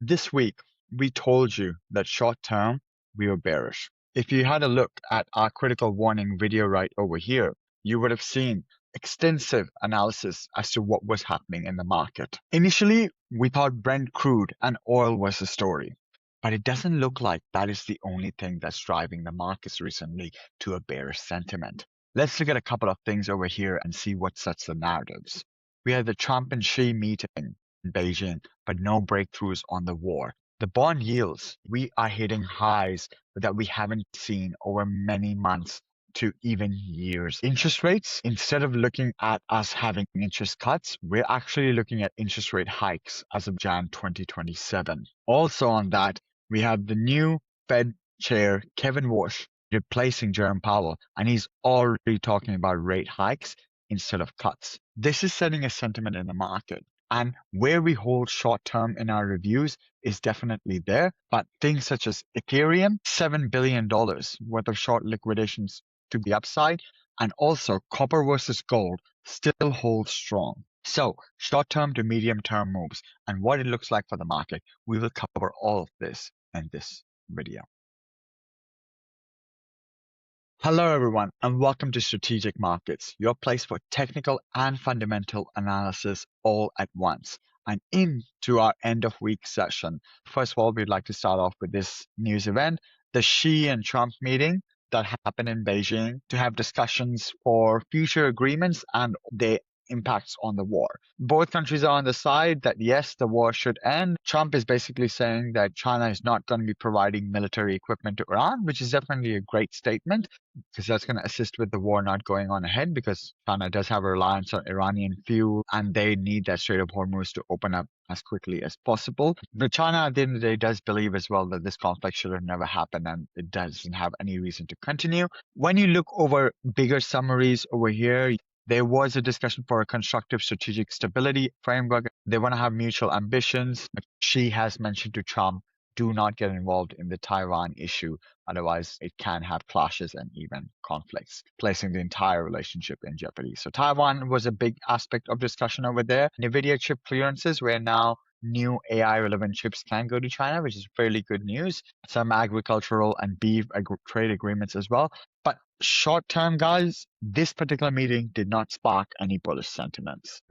This week, we told you that short term, we were bearish. If you had a look at our critical warning video right over here, you would have seen extensive analysis as to what was happening in the market. Initially, we thought Brent crude and oil was the story, but it doesn't look like that is the only thing that's driving the markets recently to a bearish sentiment. Let's look at a couple of things over here and see what sets the narratives. We had the Trump and Xi meeting in Beijing, but no breakthroughs on the war. The bond yields, we are hitting highs that we haven't seen over many months to even years. Interest rates, instead of looking at us having interest cuts, we're actually looking at interest rate hikes as of Jan 2027. Also on that, we have the new Fed chair, Kevin Warsh, replacing Jerome Powell, and he's already talking about rate hikes instead of cuts. This is setting a sentiment in the market. And where we hold short term in our reviews is definitely there. But things such as Ethereum, $7 billion worth of short liquidations to the upside, and also copper versus gold still hold strong. So short term to medium term moves and what it looks like for the market, we will cover all of this in this video. Hello everyone and welcome to Strategic Markets, your place for technical and fundamental analysis all at once. And into our end of week session. First of all, we'd like to start off with this news event, the Xi and Trump meeting that happened in Beijing to have discussions for future agreements and their impacts on the war. Both countries are on the side that yes, the war should end. Trump is basically saying that China is not going to be providing military equipment to Iran, which is definitely a great statement because that's going to assist with the war not going on ahead, because China does have a reliance on Iranian fuel and they need that Strait of Hormuz to open up as quickly as possible. But China at the end of the day does believe as well that this conflict should have never happened and it doesn't have any reason to continue. When you look over bigger summaries over here, there was a discussion for a constructive strategic stability framework. They want to have mutual ambitions. Xi has mentioned to Trump, do not get involved in the Taiwan issue. Otherwise, it can have clashes and even conflicts, placing the entire relationship in jeopardy. So Taiwan was a big aspect of discussion over there. NVIDIA chip clearances, where now new AI relevant chips can go to China, which is fairly good news. Some agricultural and beef trade agreements as well. But short term, guys, this particular meeting did not spark any bullish sentiments.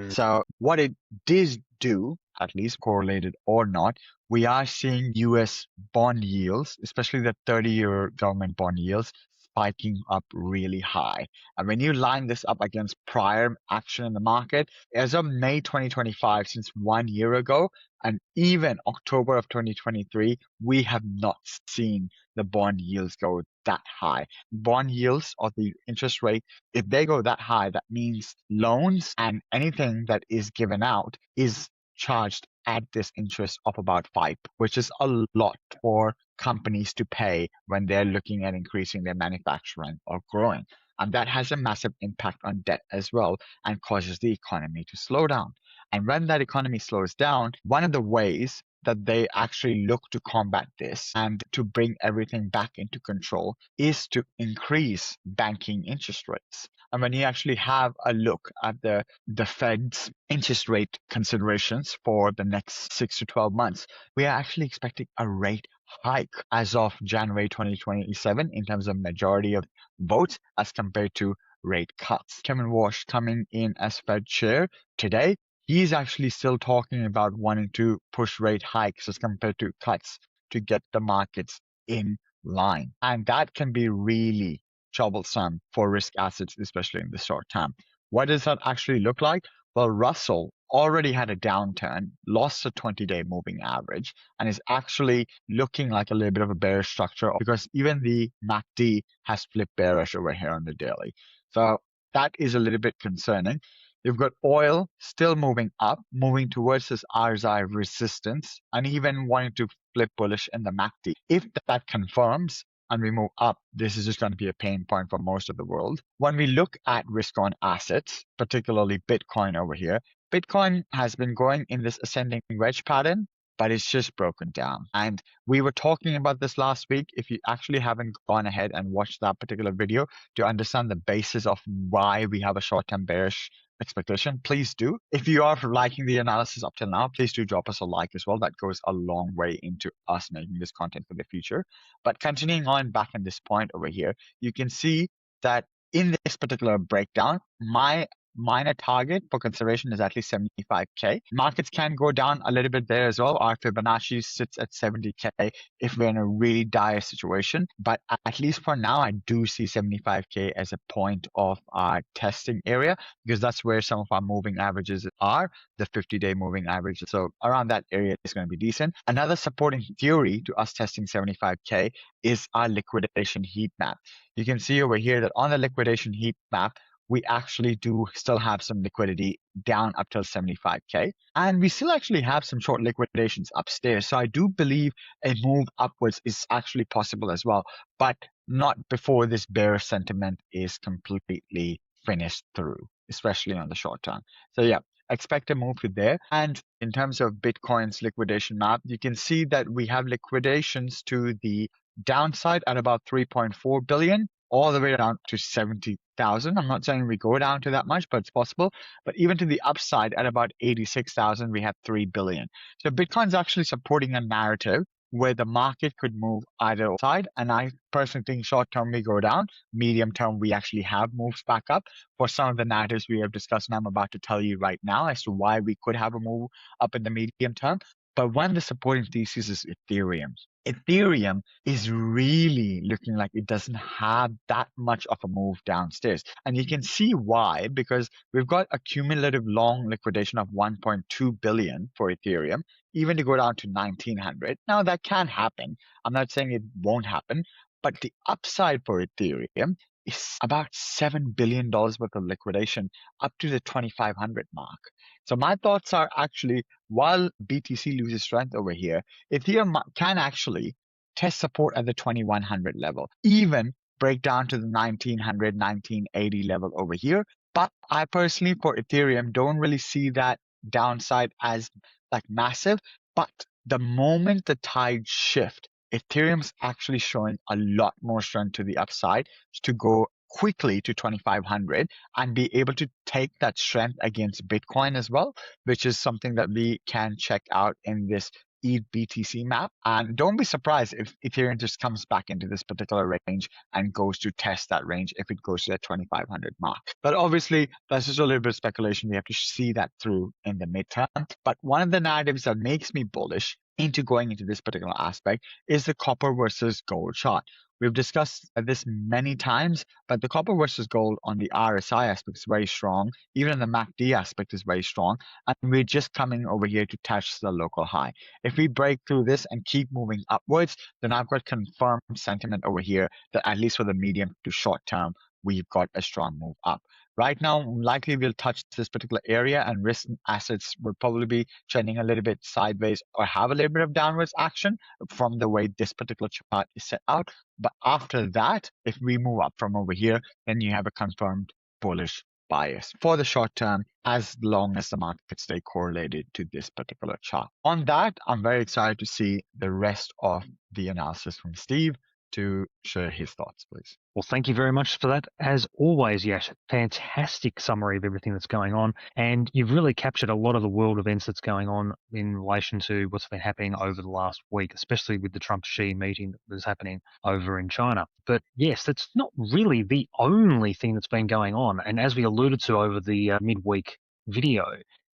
So what it did do, at least correlated or not, we are seeing US bond yields, especially the 30-year government bond yields, spiking up really high. And when you line this up against prior action in the market, as of May 2025, since 1 year ago, and even October of 2023, we have not seen the bond yields go that high. Bond yields or the interest rate, if they go that high, that means loans and anything that is given out is charged at this interest of about 5, which is a lot for companies to pay when they're looking at increasing their manufacturing or growing. And that has a massive impact on debt as well and causes the economy to slow down. And when that economy slows down, one of the ways that they actually look to combat this and to bring everything back into control is to increase banking interest rates. And when you actually have a look at the Fed's interest rate considerations for the next 6 to 12 months, we are actually expecting a rate hike as of January 2027 in terms of majority of votes as compared to rate cuts. Kevin Warsh coming in as Fed chair today, he's actually still talking about wanting to push rate hikes as compared to cuts to get the markets in line. And that can be really troublesome for risk assets, especially in the short term. What does that actually look like? Well, Russell already had a downturn, lost a 20-day moving average, and is actually looking like a little bit of a bearish structure because even the MACD has flipped bearish over here on the daily. So that is a little bit concerning. You've got oil still moving up, moving towards this RSI resistance, and even wanting to flip bullish in the MACD. If that confirms and we move up, this is just going to be a pain point for most of the world. When we look at risk on assets, particularly Bitcoin over here, Bitcoin has been going in this ascending wedge pattern but it's just broken down. And we were talking about this last week. If you actually haven't gone ahead and watched that particular video to understand the basis of why we have a short-term bearish expectation, please do. If you are liking the analysis up till now, please do drop us a like as well. That goes a long way into us making this content for the future. But continuing on back in this point over here, you can see that in this particular breakdown, my minor target for consideration is at least 75k. Markets can go down a little bit there as well. Our Fibonacci sits at 70k if we're in a really dire situation. But at least for now, I do see 75k as a point of our testing area, because that's where some of our moving averages are, the 50-day moving average. So around that area is going to be decent. Another supporting theory to us testing 75k is our liquidation heat map. You can see over here that on the liquidation heat map, we actually do still have some liquidity down up till 75k. And we still actually have some short liquidations upstairs. So I do believe a move upwards is actually possible as well, but not before this bearish sentiment is completely finished through, especially on the short term. So yeah, expect a move to there. And in terms of Bitcoin's liquidation map, you can see that we have liquidations to the downside at about 3.4 billion, all the way down to 70,000. I'm not saying we go down to that much, but it's possible. But even to the upside at about 86,000, we have 3 billion. So Bitcoin's actually supporting a narrative where the market could move either side. And I personally think short term we go down, medium term we actually have moves back up for some of the narratives we have discussed. And I'm about to tell you right now as to why we could have a move up in the medium term. But one of the supporting thesis is Ethereum. Ethereum is really looking like it doesn't have that much of a move downstairs. And you can see why, because we've got a cumulative long liquidation of 1.2 billion for Ethereum, even to go down to 1900. Now that can happen. I'm not saying it won't happen, but the upside for Ethereum is about $7 billion worth of liquidation up to the 2500 mark. So my thoughts are actually, while BTC loses strength over here, Ethereum can actually test support at the 2100 level, even break down to the 1900, 1980 level over here. But I personally, for Ethereum, don't really see that downside as like massive. But the moment the tide shift, Ethereum's actually showing a lot more strength to the upside to go quickly to 2500 and be able to take that strength against Bitcoin as well, which is something that we can check out in this ETH BTC map. And don't be surprised if Ethereum just comes back into this particular range and goes to test that range if it goes to that 2500 mark. But obviously, that's just a little bit of speculation. We have to see that through in the midterm. But one of the narratives that makes me bullish into going into this particular aspect is the copper versus gold chart. We've discussed this many times, but the copper versus gold on the RSI aspect is very strong. Even the MACD aspect is very strong. And we're just coming over here to test the local high. If we break through this and keep moving upwards, then I've got confirmed sentiment over here that at least for the medium to short term, we've got a strong move up. Right now, likely we'll touch this particular area and risk assets will probably be trending a little bit sideways or have a little bit of downwards action from the way this particular chart is set out. But after that, if we move up from over here, then you have a confirmed bullish bias for the short term, as long as the market stay correlated to this particular chart. On that, I'm very excited to see the rest of the analysis from Steve to share his thoughts, please. Well, thank you very much for that. As always, Yash, fantastic summary of everything that's going on. And you've really captured a lot of the world events that's going on in relation to what's been happening over the last week, especially with the Trump-Xi meeting that was happening over in China. But yes, that's not really the only thing that's been going on. And as we alluded to over the midweek video,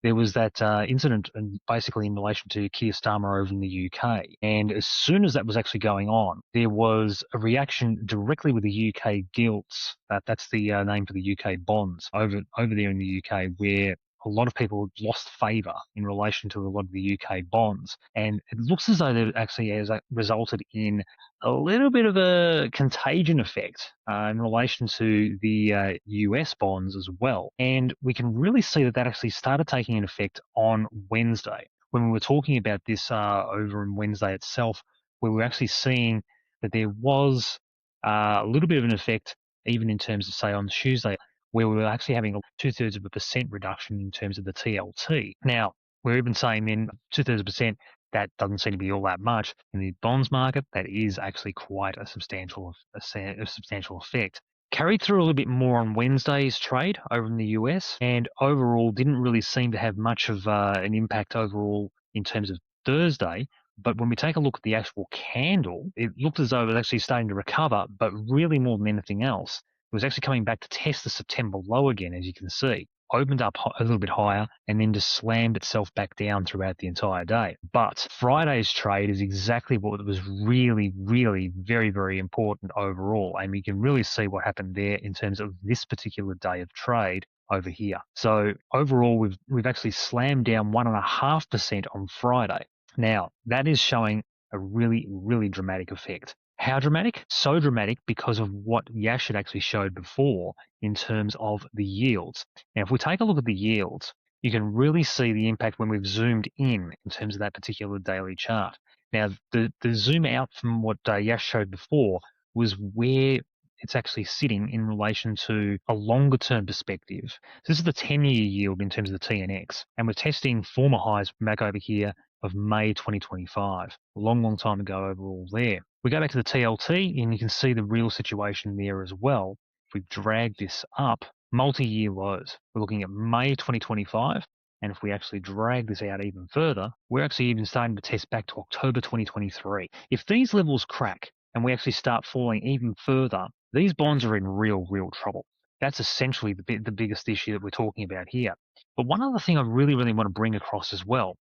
there was that incident basically in relation to Keir Starmer over in the UK. And as soon as that was actually going on, there was a reaction directly with the UK gilts. That's the name for the UK bonds over there in the UK, where a lot of people lost favour in relation to a lot of the UK bonds. And it looks as though that actually has resulted in a little bit of a contagion effect in relation to the US bonds as well. And we can really see that actually started taking an effect on Wednesday. When we were talking about this over on Wednesday itself, we were actually seeing that there was a little bit of an effect even in terms of, say, on Tuesday, where we were actually having a 2/3% reduction in terms of the TLT. Now, we're even saying then 2/3%, that doesn't seem to be all that much. In the bonds market, that is actually quite a substantial effect. Carried through a little bit more on Wednesday's trade over in the US, and overall didn't really seem to have much of an impact overall in terms of Thursday. But when we take a look at the actual candle, it looked as though it was actually starting to recover, but really more than anything else, it was actually coming back to test the September low again, as you can see. Opened up a little bit higher and then just slammed itself back down throughout the entire day. But Friday's trade is exactly what was really, really very, very important overall. And we can really see what happened there in terms of this particular day of trade over here. So overall, we've actually slammed down 1.5% on Friday. Now, that is showing a really, really dramatic effect. How dramatic? So dramatic because of what Yash had actually showed before in terms of the yields. Now, if we take a look at the yields, you can really see the impact when we've zoomed in terms of that particular daily chart. Now, the zoom out from what Yash showed before was where it's actually sitting in relation to a longer term perspective. So this is the 10-year yield in terms of the TNX, and we're testing former highs back over here of May 2025, a long, long time ago overall there. We go back to the TLT and you can see the real situation there as well. If we drag this up, multi-year lows, we're looking at May 2025. And if we actually drag this out even further, we're actually even starting to test back to October 2023. If these levels crack and we actually start falling even further, these bonds are in real, real trouble. That's essentially the biggest issue that we're talking about here. But one other thing I really, really want to bring across as well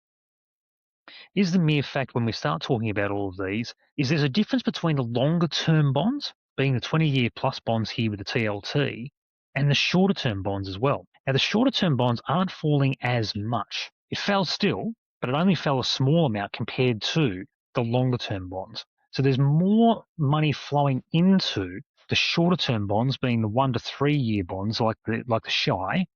is the mere fact when we start talking about all of these is there's a difference between the longer term bonds, being the 20-year plus bonds here with the TLT, and the shorter term bonds as well. Now, the shorter term bonds aren't falling as much. It fell still, but it only fell a small amount compared to the longer term bonds. So there's more money flowing into the shorter term bonds, being the 1 to 3 year bonds like the SHI,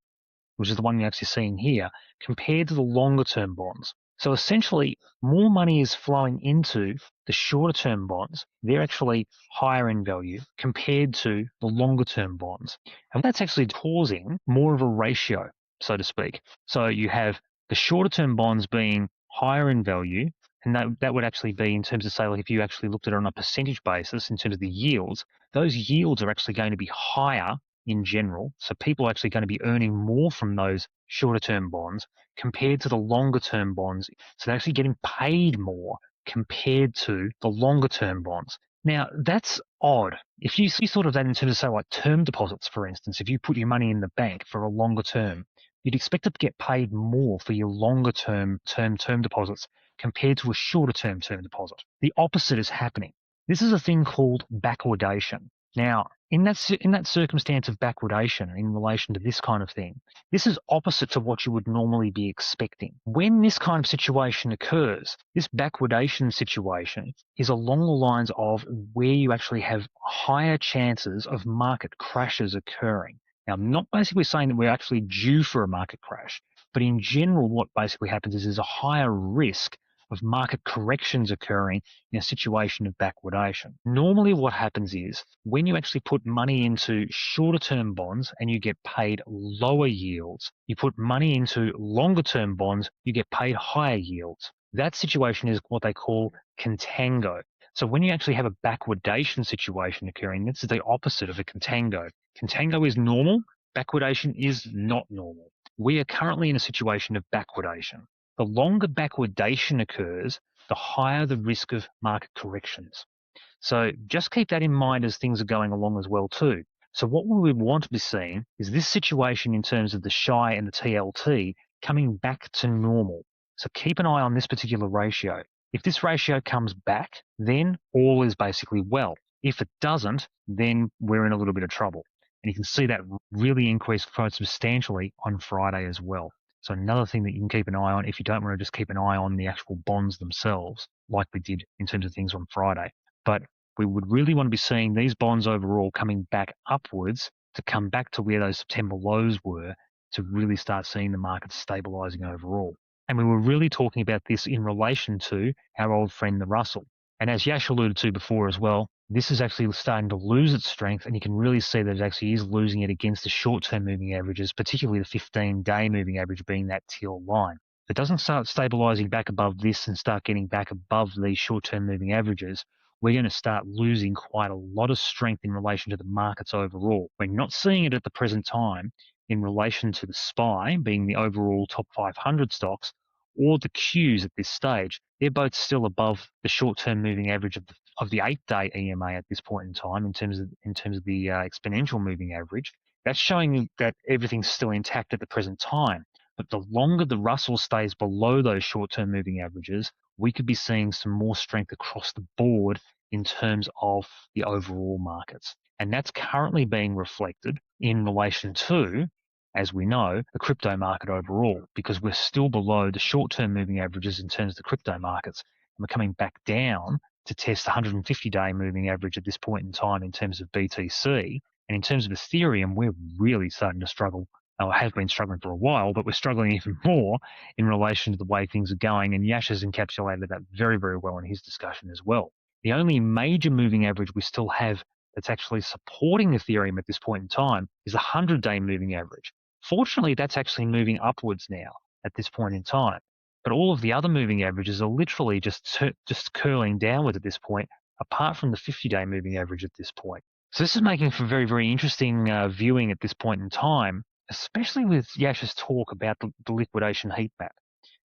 which is the one you're actually seeing here, compared to the longer term bonds. So essentially, more money is flowing into the shorter term bonds. They're actually higher in value compared to the longer term bonds. And that's actually causing more of a ratio, so to speak. So you have the shorter term bonds being higher in value, and that would actually be in terms of, say, like if you actually looked at it on a percentage basis in terms of the yields, those yields are actually going to be higher in general. So people are actually going to be earning more from those shorter term bonds compared to the longer term bonds. So they're actually getting paid more compared to the longer term bonds. Now, that's odd. If you see sort of that in terms of, say, like term deposits, for instance, if you put your money in the bank for a longer term, you'd expect to get paid more for your longer term deposits compared to a shorter term deposit. The opposite is happening. This is a thing called backwardation. Now, in that circumstance of backwardation in relation to this kind of thing, this is opposite to what you would normally be expecting. When this kind of situation occurs, this backwardation situation is along the lines of where you actually have higher chances of market crashes occurring. Now, I'm not basically saying that we're actually due for a market crash, but in general, what basically happens is there's a higher risk of market corrections occurring in a situation of backwardation. Normally what happens is when you actually put money into shorter term bonds and you get paid lower yields, you put money into longer term bonds, you get paid higher yields. That situation is what they call contango. So when you actually have a backwardation situation occurring, this is the opposite of a contango. Contango is normal, backwardation is not normal. We are currently in a situation of backwardation. The longer backwardation occurs, the higher the risk of market corrections. So just keep that in mind as things are going along as well too. So what we would want to be seeing is this situation in terms of the SHI and the TLT coming back to normal. So keep an eye on this particular ratio. If this ratio comes back, then all is basically well. If it doesn't, then we're in a little bit of trouble. And you can see that really increased quite substantially on Friday as well. So another thing that you can keep an eye on if you don't want to just keep an eye on the actual bonds themselves, like we did in terms of things on Friday. But we would really want to be seeing these bonds overall coming back upwards to come back to where those September lows were to really start seeing the market stabilizing overall. And we were really talking about this in relation to our old friend, the Russell. And as Yash alluded to before as well, this is actually starting to lose its strength, and you can really see that it actually is losing it against the short-term moving averages, particularly the 15-day moving average being that teal line. it doesn't start stabilizing back above this and start getting back above these short-term moving averages, we're going to start losing quite a lot of strength in relation to the markets overall. We're not seeing it at the present time in relation to the SPY being the overall top 500 stocks, or the Qs at this stage. They're both still above the short-term moving average of the 8-day EMA at this point in time in terms of the exponential moving average. That's showing that everything's still intact at the present time. But the longer the Russell stays below those short-term moving averages, we could be seeing some more strength across the board in terms of the overall markets. And that's currently being reflected in relation to, as we know, the crypto market overall, because we're still below the short-term moving averages in terms of the crypto markets. And we're coming back down to test the 150-day moving average at this point in time in terms of BTC. And in terms of Ethereum, we're really starting to struggle. I have been struggling for a while, but we're struggling even more in relation to the way things are going. And Yash has encapsulated that very, very well in his discussion as well. The only major moving average we still have that's actually supporting Ethereum at this point in time is the 100-day moving average. Fortunately, that's actually moving upwards now at this point in time. But all of the other moving averages are literally just curling downwards at this point, apart from the 50-day moving average at this point. So this is making for very, very interesting viewing at this point in time, especially with Yash's talk about the liquidation heat map.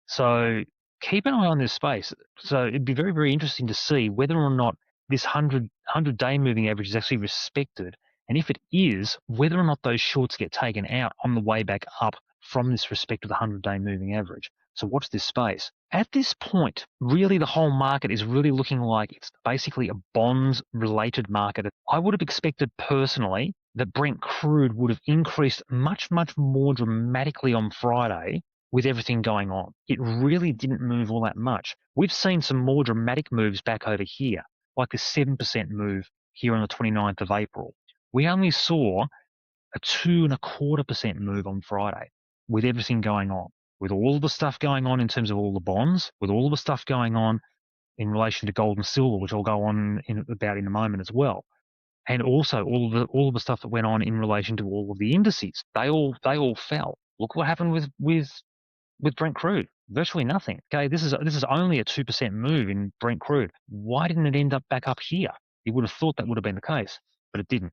So keep an eye on this space. So it'd be very, very interesting to see whether or not this 100-day moving average is actually respected. And if it is, whether or not those shorts get taken out on the way back up from this respect of the 100-day moving average. So watch this space. At this point, really the whole market is really looking like it's basically a bonds-related market. I would have expected personally that Brent crude would have increased much, much more dramatically on Friday with everything going on. It really didn't move all that much. We've seen some more dramatic moves back over here, like this 7% move here on the 29th of April. We only saw a 2.25% move on Friday with everything going on, with all the stuff going on in terms of all the bonds, with all the stuff going on in relation to gold and silver, which I'll go on about in a moment as well. And also all of the stuff that went on in relation to all of the indices. They all fell. Look what happened with Brent crude. Virtually nothing. Okay, this is only a 2% move in Brent crude. Why didn't it end up back up here? You would have thought that would have been the case, but it didn't.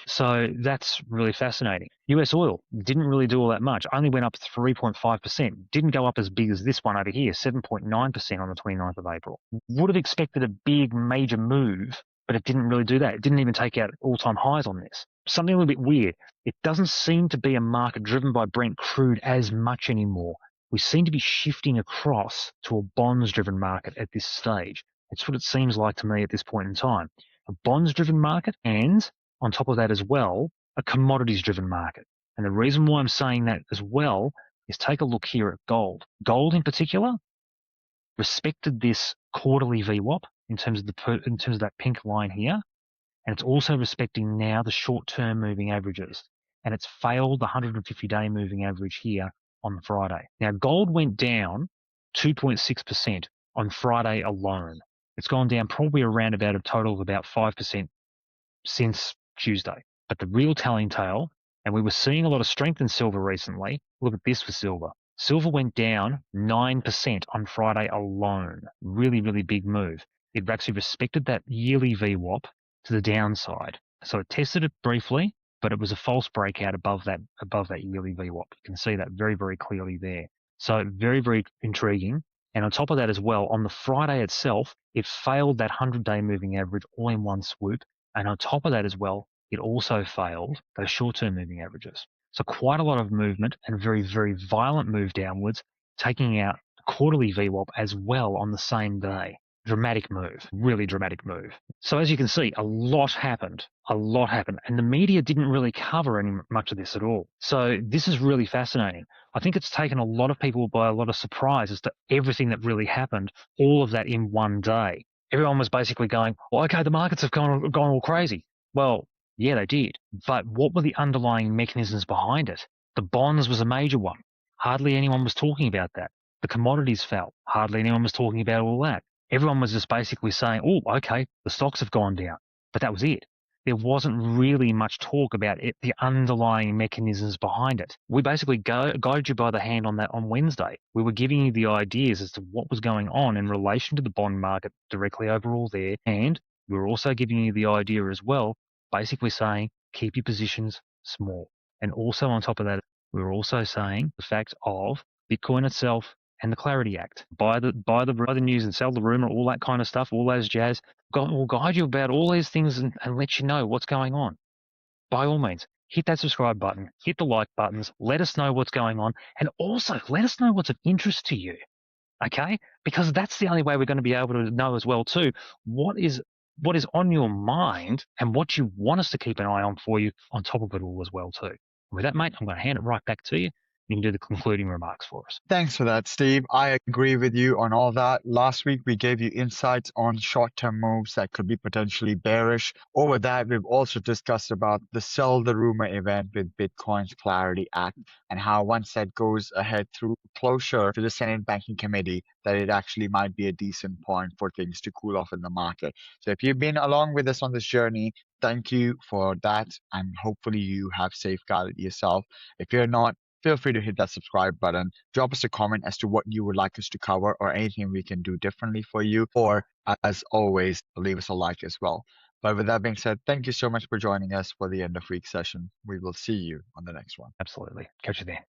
So that's really fascinating. US oil didn't really do all that much, only went up 3.5%. Didn't go up as big as this one over here, 7.9% on the 29th of April. Would have expected a big major move, but it didn't really do that. It didn't even take out all-time highs on this. Something a little bit weird. It doesn't seem to be a market driven by Brent crude as much anymore. We seem to be shifting across to a bonds-driven market at this stage. That's what it seems like to me at this point in time. A bonds-driven market and, on top of that as well, a commodities-driven market. And the reason why I'm saying that as well is take a look here at gold. Gold in particular respected this quarterly VWAP in terms of that pink line here, and it's also respecting now the short-term moving averages, and it's failed the 150-day moving average here on Friday. Now, gold went down 2.6% on Friday alone. It's gone down probably around about a total of about 5% since Tuesday. But the real telling tale, and we were seeing a lot of strength in silver recently, look at this for silver. Silver went down 9% on Friday alone. Really, really big move. It actually respected that yearly VWAP to the downside. So it tested it briefly, but it was a false breakout above that yearly VWAP. You can see that very, very clearly there. So very, very intriguing. And on top of that as well, on the Friday itself, it failed that 100-day moving average all in one swoop. And on top of that as well, it also failed those short-term moving averages. So quite a lot of movement and a very, very violent move downwards, taking out the quarterly VWAP as well on the same day. Dramatic move, really dramatic move. So as you can see, a lot happened, and the media didn't really cover much of this at all. So this is really fascinating. I think it's taken a lot of people by a lot of surprise as to everything that really happened, all of that in one day. Everyone was basically going, well, okay, the markets have gone all crazy. Well, yeah, they did. But what were the underlying mechanisms behind it? The bonds was a major one. Hardly anyone was talking about that. The commodities fell. Hardly anyone was talking about all that. Everyone was just basically saying, oh, okay, the stocks have gone down. But that was it. there wasn't really much talk about it, the underlying mechanisms behind it. We basically guided you by the hand on that on Wednesday. We were giving you the ideas as to what was going on in relation to the bond market directly overall there, and we were also giving you the idea as well, basically saying keep your positions small. And also on top of that, we were also saying the fact of Bitcoin itself and the Clarity Act. Buy the news and sell the rumor, all that kind of stuff, all those jazz. We'll guide you about all these things and let you know what's going on. By all means, hit that subscribe button, hit the like buttons, let us know what's going on, and also let us know what's of interest to you. Okay? Because that's the only way we're going to be able to know as well too what is on your mind and what you want us to keep an eye on for you on top of it all as well too. With that, mate, I'm going to hand it right back to you. You can do the concluding remarks for us. Thanks for that, Steve. I agree with you on all that. Last week, we gave you insights on short-term moves that could be potentially bearish. Over that, we've also discussed about the sell the rumor event with Bitcoin's Clarity Act and how once that goes ahead through closure to the Senate Banking Committee, that it actually might be a decent point for things to cool off in the market. So if you've been along with us on this journey, thank you for that. And hopefully you have safeguarded yourself. If you're not, feel free to hit that subscribe button. Drop us a comment as to what you would like us to cover or anything we can do differently for you. Or, as always, leave us a like as well. But with that being said, thank you so much for joining us for the end of week session. We will see you on the next one. Absolutely. Catch you there.